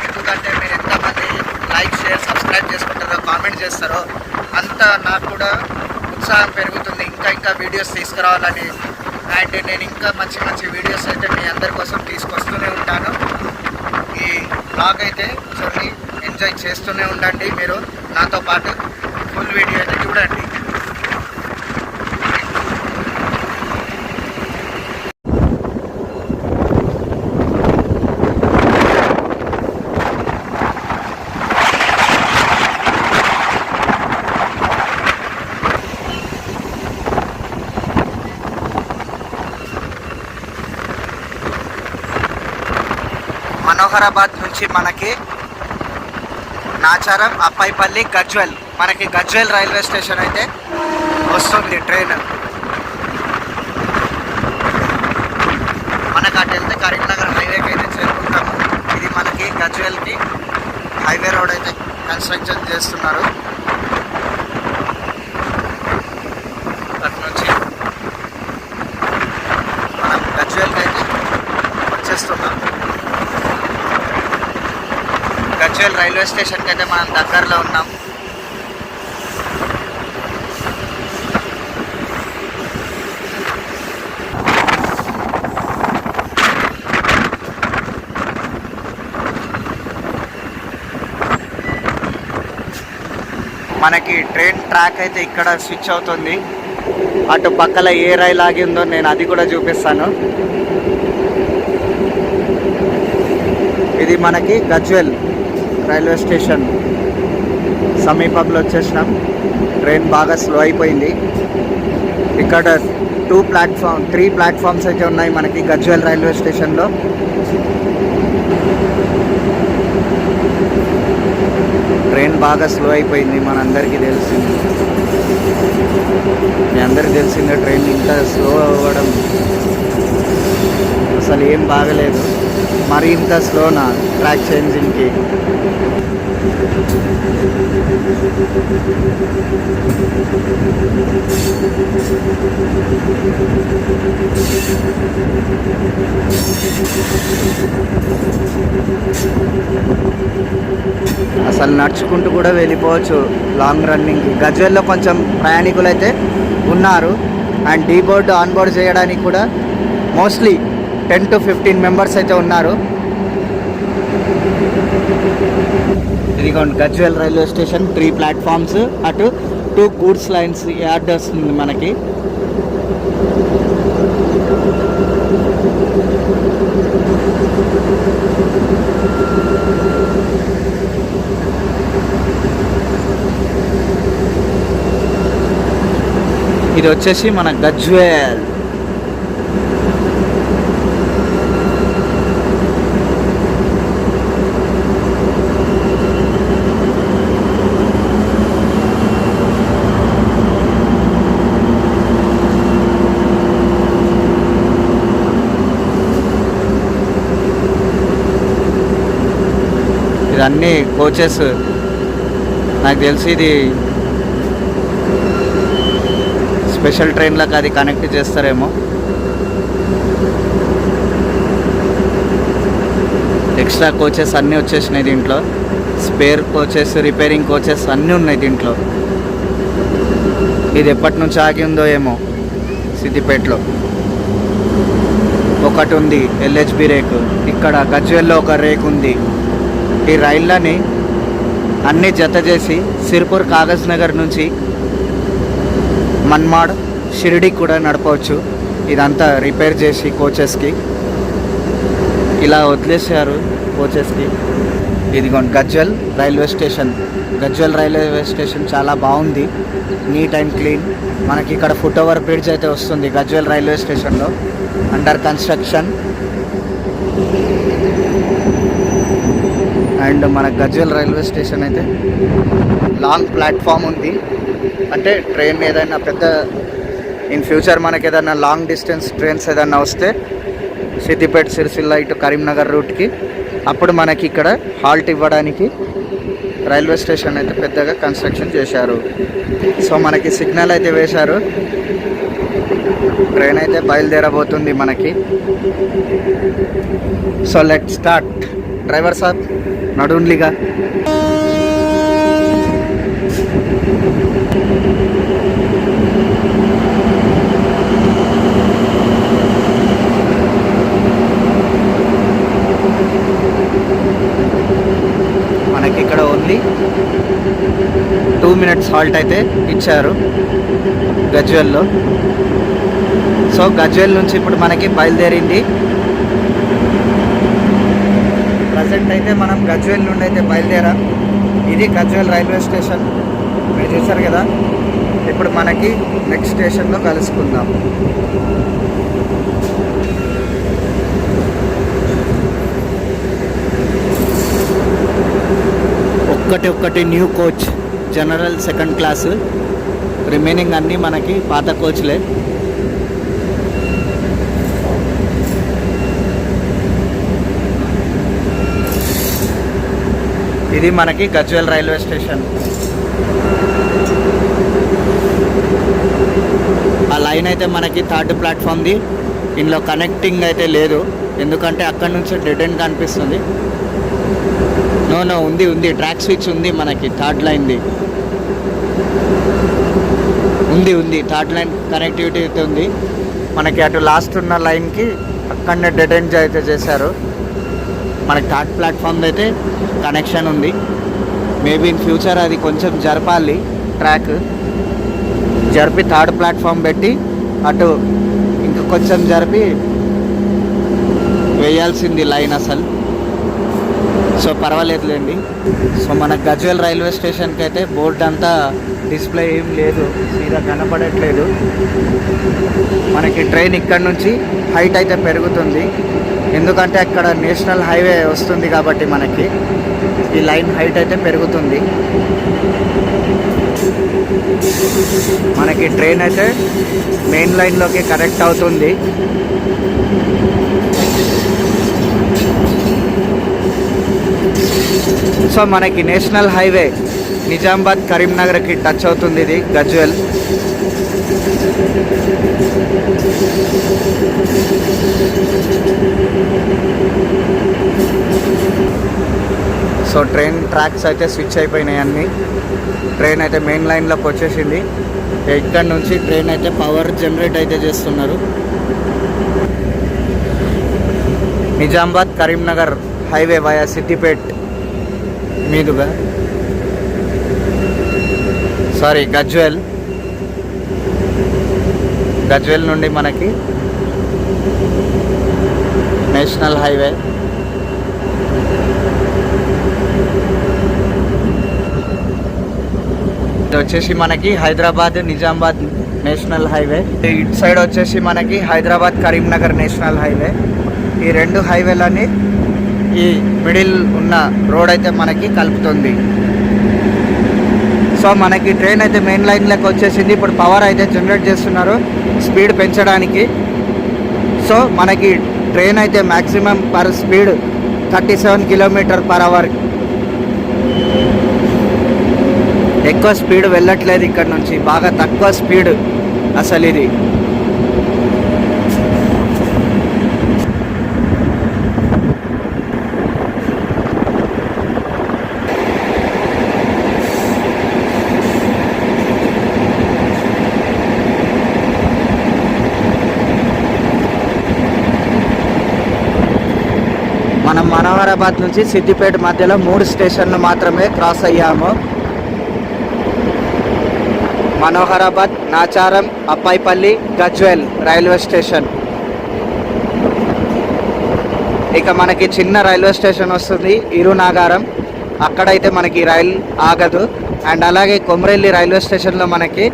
ఎందుకంటే మీరు ఎంతమంది లైక్, షేర్, సబ్స్క్రైబ్ చేసుకుంటారో, కామెంట్ చేస్తారో అంత నాకు కూడా ఉత్సాహం పెరుగుతుంది ఇంకా వీడియోస్ తీసుకురావాలని. అండ్ నేను ఇంకా మంచి మంచి వీడియోస్ అయితే మీ అందరి కోసం తీసుకొస్తూనే ఉంటాను. ఈ బ్లాగ్ అయితే జర్నీ ఎంజాయ్ చేస్తూనే ఉండండి మీరు నాతో పాటు. ఫుల్ వీడియో అయితే చూడండి. మనోహరాబాద్ నుంచి మనకి నాచారం, అప్పాయిపల్లి, గజ్వెల్, మనకి గజ్వెల్ రైల్వే స్టేషన్ అయితే వస్తుంది ట్రైన్. మనకు అటు వెళ్తే కరీంనగర్ హైవేకి అయితే చేరుకుంటాము. ఇది మనకి గజ్వెల్కి హైవే రోడ్ అయితే కన్స్ట్రక్షన్ చేస్తున్నారు. అటు నుంచి మనం గజ్వెల్కి అయితే వచ్చేస్తున్నాం. గజ్వెల్ రైల్వే స్టేషన్కి అయితే మనం దగ్గరలో ఉన్నాం. మనకి ట్రైన్ ట్రాక్ అయితే ఇక్కడ స్విచ్ అవుతుంది. అటు పక్కల ఏ రైలు ఆగిందో నేను అది కూడా చూపిస్తాను. ఇది మనకి గజ్వెల్ రైల్వే స్టేషన్ సమీపంలో వచ్చేసినాం. ట్రైన్ బాగా స్లో అయిపోయింది. ఇక్కడ 3 ప్లాట్ఫామ్స్ అయితే ఉన్నాయి మనకి గజ్వెల్ రైల్వే స్టేషన్లో. ట్రైన్ బాగా స్లో అయిపోయింది, మనందరికీ తెలిసింది. మీ అందరికీ తెలిసిందే ట్రైన్ ఇంత స్లో అవ్వడం అసలు ఏం బాగలేదు. మరి ఇంత స్లోనా ట్రాక్ చేంజింగ్కి. అసలు నడుచుకుంటూ కూడా వెళ్ళిపోవచ్చు లాంగ్ రన్నింగ్కి. గజ్వెల్లో కొంచెం ప్రయాణికులు అయితే ఉన్నారు. And deboard on board చేయడానికి కూడా మోస్ట్లీ 10 to 15 మెంబర్స్ అయితే ఉన్నారు. ఇదిగోండి గజ్వెల్ రైల్వే స్టేషన్ 3 ప్లాట్ఫామ్స్, అటు 2 గూడ్స్ లైన్స్ యార్డ్ వస్తుంది మనకి. ఇది వచ్చేసి మన గజ్వెల్. ఇదన్నీ కోచెస్, నాకు తెలిసి ఇది స్పెషల్ ట్రైన్లకు అది కనెక్ట్ చేస్తారేమో. ఎక్స్ట్రా కోచెస్ అన్నీ వచ్చేసినాయి దీంట్లో. స్పేర్ కోచెస్, రిపేరింగ్ కోచెస్ అన్నీ ఉన్నాయి దీంట్లో. ఇది ఎప్పటి నుంచి ఆగి ఉందో ఏమో. సిద్దిపేటలో ఒకటి ఉంది ఎల్హెచ్బి రేకు, ఇక్కడ గజ్వెల్లో ఒక రేకు ఉంది. ఈ రైళ్ళని అన్నీ జత చేసి సిర్పూర్ కాగజ్ నగర్ నుంచి మన్మాడ్, షిరిడి కూడా నడపవచ్చు. ఇదంతా రిపేర్ చేసి కోచెస్కి ఇలా వదిలేసారు కోచెస్కి. ఇదిగోండి Gajwel railway station. Gajwel railway station చాలా బాగుంది, నీట్ అండ్ క్లీన్. మనకి ఇక్కడ ఫుట్ ఓవర్ బ్రిడ్జ్ అయితే వస్తుంది గజ్వెల్ రైల్వే స్టేషన్లో, అండర్ కన్స్ట్రక్షన్. అండ్ మన గజ్వెల్ రైల్వే స్టేషన్ అయితే లాంగ్ ప్లాట్ఫామ్ ఉంది. అంటే ట్రైన్ ఏదైనా పెద్ద ఇన్ ఫ్యూచర్ మనకి ఏదైనా లాంగ్ డిస్టెన్స్ ట్రైన్స్ ఏదైనా వస్తే సిద్దిపేట, సిరిసిల్ల, ఇటు కరీంనగర్ రూట్కి, అప్పుడు మనకి ఇక్కడ హాల్ట్ ఇవ్వడానికి రైల్వే స్టేషన్ అయితే పెద్దగా కన్స్ట్రక్షన్ చేశారు. సో మనకి సిగ్నల్ అయితే వేశారు. ట్రైన్ అయితే బయలుదేరబోతుంది మనకి. So let start. డ్రైవర్ సాబ్ నడుండ్లిగా. మనకి ఇక్కడ ఓన్లీ 2 minutes హాల్ట్ అయితే ఇచ్చారు గజ్వెల్లో. సో గజ్వెల్ నుంచి ఇప్పుడు మనకి బయలుదేరింది. ప్రజెంట్ అయితే మనం గజ్వెల్ నుండి అయితే బయలుదేరాం. ఇది గజ్వెల్ రైల్వే స్టేషన్, మీరు చూసారు కదా. ఇప్పుడు మనకి నెక్స్ట్ స్టేషన్లో కలుసుకుందాం. ఒక్కటి new coach, general second class, remaining అన్నీ మనకి పాత కోచ్లే. ఇది మనకి గజ్వేల్ రైల్వే స్టేషన్. ఆ లైన్ అయితే మనకి 3rd ప్లాట్ఫామ్ది. ఇందులో కనెక్టింగ్ అయితే లేదు, ఎందుకంటే అక్కడ నుంచి డెడ్ ఎండ్ కనిపిస్తుంది. నో ఉంది ట్రాక్ స్విచ్ ఉంది మనకి 3rd లైన్ది ఉంది 3rd లైన్ కనెక్టివిటీ అయితే ఉంది మనకి. అటు లాస్ట్ ఉన్న లైన్కి అక్కడనే డెడ్ ఎండ్ అయితే చేశారు. మనకి 3rd ప్లాట్ఫామ్ అయితే కనెక్షన్ ఉంది. మేబీ ఇన్ ఫ్యూచర్ అది కొంచెం జరపాలి, ట్రాక్ జరిపి 3rd ప్లాట్ఫామ్ పెట్టి అటు ఇంకా కొంచెం జరిపి వేయాల్సింది లైన్ అసలు. సో పర్వాలేదులేండి. సో మన గజ్వేల్ రైల్వే స్టేషన్కి అయితే బోర్డు అంతా డిస్ప్లే ఏం లేదు, సీదా కనపడట్లేదు. మనకి ట్రైన్ ఇక్కడ నుంచి హైట్ అయితే పెరుగుతుంది, ఎందుకంటే అక్కడ నేషనల్ హైవే వస్తుంది కాబట్టి మనకి ఈ లైన్ హైట్ అయితే పెరుగుతుంది. మనకి ట్రైన్ అయితే మెయిన్ లైన్లోకి కనెక్ట్ అవుతుంది. సో మనకి నేషనల్ హైవే నిజామాబాద్ కరీంనగర్కి టచ్ అవుతుంది ఇది గజ్వేల్. సో ట్రైన్ ట్రాక్స్ అయితే స్విచ్ అయిపోయినాయి అన్నీ. ట్రైన్ అయితే మెయిన్ లైన్లోకి వచ్చేసింది. ఇక్కడ నుంచి ట్రైన్ అయితే పవర్ జనరేట్ అయితే చేస్తున్నారు. నిజామాబాద్ కరీంనగర్ హైవే వయా సిద్దిపేట్ మీదుగా, సారీ గజ్వేల్ నుండి మనకి నేషనల్ హైవే. ఇది వచ్చేసి మనకి హైదరాబాద్ నిజామాబాద్ నేషనల్ హైవే. ఇటు సైడ్ వచ్చేసి మనకి హైదరాబాద్ కరీంనగర్ నేషనల్ హైవే. ఈ 2 హైవేలని ఈ మిడిల్ ఉన్న రోడ్ అయితే మనకి కలుపుతుంది. సో మనకి ట్రైన్ అయితే మెయిన్ లైన్లోకి వచ్చేసింది. ఇప్పుడు పవర్ అయితే జనరేట్ చేస్తున్నారు స్పీడ్ పెంచడానికి. సో మనకి ట్రైన్ అయితే మ్యాక్సిమం పర్ స్పీడ్ 37 km/h. ఎక్కువ స్పీడ్ వెళ్ళట్లేదు ఇక్కడ నుంచి, బాగా తక్కువ స్పీడ్ అసలు ఇది. మనం మనోహరాబాద్ నుంచి సిద్దిపేట మధ్యలో 3 స్టేషన్లు మాత్రమే క్రాస్ అయ్యాము. Manoharabad, Nacharam, Appaipally, Gajwel railway station. ఇక మనకి చిన్న రైల్వే స్టేషన్ వస్తుంది ఇరునాగారం, అక్కడైతే మనకి రైల్ ఆగదు. అండ్ అలాగే కొమరెల్లి రైల్వే స్టేషన్లో మనకి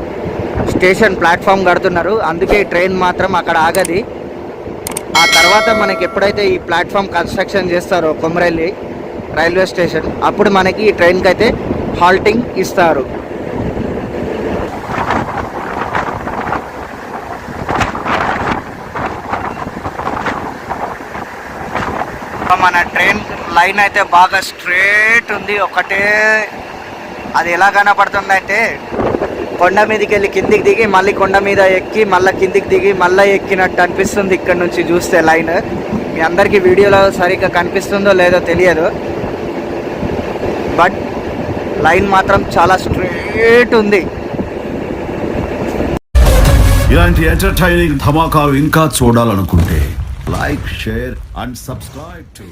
స్టేషన్ ప్లాట్ఫామ్ కడుతున్నారు, అందుకే ట్రైన్ మాత్రం అక్కడ ఆగది. ఆ తర్వాత మనకి ఎప్పుడైతే ఈ ప్లాట్ఫామ్ కన్స్ట్రక్షన్ చేస్తారో కొమరెల్లి రైల్వే స్టేషన్, అప్పుడు మనకి ఈ ట్రైన్కి అయితే హాల్టింగ్ ఇస్తారు. మన ట్రైన్ లైన్ అయితే బాగా స్ట్రేట్ ఉంది ఒకటే. అది ఎలా కనపడుతుందంటే కొండ మీదకి వెళ్ళి కిందికి దిగి మళ్ళీ కొండ మీద ఎక్కి మళ్ళీ కిందికి దిగి మళ్ళీ ఎక్కినట్టు అనిపిస్తుంది ఇక్కడ నుంచి చూస్తే లైన్. మీ అందరికీ వీడియోలో సరిగ్గా కనిపిస్తుందో లేదో తెలియదు, బట్ లైన్ మాత్రం చాలా స్ట్రేట్ ఉంది. ఇలాంటి ఎంటర్టైనింగ్ ధమాకాలు ఇంకా చూడాలనుకుంటే like, share and subscribe to